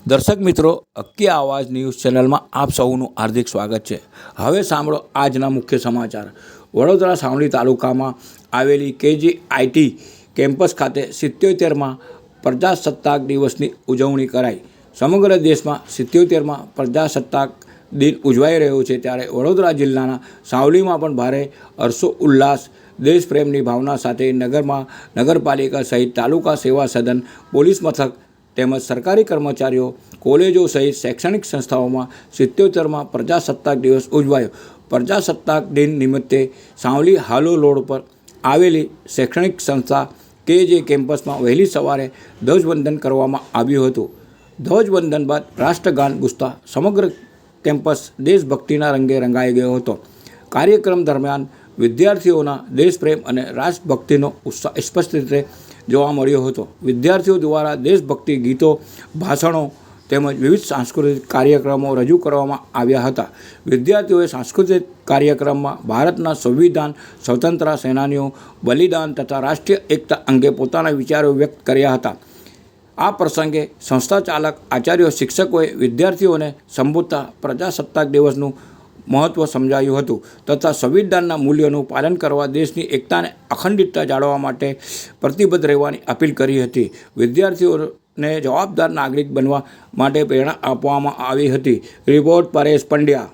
દર્શક મિત્રો, અક્કી આવાજ ન્યૂઝ ચેનલમાં આપ સૌનું હાર્દિક સ્વાગત છે। હવે સાંભળો આજના મુખ્ય સમાચાર। વડોદરા સાવલી તાલુકામાં આવેલી કેજીઆઈટી કેમ્પસ ખાતે 77માં પ્રજાસત્તાક દિવસની ઉજવણી કરાઈ। સમગ્ર દેશમાં 77માં પ્રજાસત્તાક દિન ઉજવાઈ રહ્યો છે, ત્યારે વડોદરા જિલ્લાના સાવલીમાં પણ ભારે હર્ષોલ્લાસ, દેશપ્રેમની ભાવના સાથે નગરમાં નગરપાલિકા સહિત તાલુકા સેવા સદન, પોલીસ મથક તેમજ સરકારી કર્મચારીઓ, કોલેજો સહિત શૈક્ષણિક સંસ્થાઓમાં 77માં પ્રજાસત્તાક દિવસ ઉજવાયો। પ્રજાસત્તાક દિન નિમિત્તે સાવલી હાલો રોડ પર આવેલી શૈક્ષણિક સંસ્થા કેજે કેમ્પસમાં વહેલી સવારે ધ્વજવંદન કરવામાં આવ્યું હતું। ધ્વજવંદન બાદ રાષ્ટ્રગાન ગુંજતા સમગ્ર કેમ્પસ દેશભક્તિના રંગે રંગાઈ ગયો હતો। કાર્યક્રમ દરમિયાન વિદ્યાર્થીઓના દેશપ્રેમ અને રાષ્ટ્રભક્તિનો ઉત્સાહ સ્પષ્ટ રીતે જોવા મળ્યો હતો। વિદ્યાર્થીઓ દ્વારા દેશભક્તિ ગીતો, ભાષણો તેમજ વિવિધ સાંસ્કૃતિક કાર્યક્રમો રજૂ કરવામાં આવ્યા હતા। વિદ્યાર્થીઓએ સાંસ્કૃતિક કાર્યક્રમમાં ભારતના સંવિધાન, સ્વતંત્રતા સેનાનીઓ, બલિદાન તથા રાષ્ટ્રીય એકતા અંગે પોતાના વિચારો વ્યક્ત કર્યા હતા। આ પ્રસંગે સંસ્થા ચાલક, આચાર્યો, શિક્ષકોએ વિદ્યાર્થીઓને સંબોધતા પ્રજાસત્તાક દિવસનું મહત્ત્વ સમજાવ્યું હતું તથા સંવિધાનના મૂલ્યોનું પાલન કરવા, દેશની એકતાને અખંડિતતા જાળવવા માટે પ્રતિબદ્ધ રહેવાની અપીલ કરી હતી। વિદ્યાર્થીઓને જવાબદાર નાગરિક બનવા માટે પ્રેરણા આપવામાં આવી હતી। રિપોર્ટ પરેશ પંડ્યા।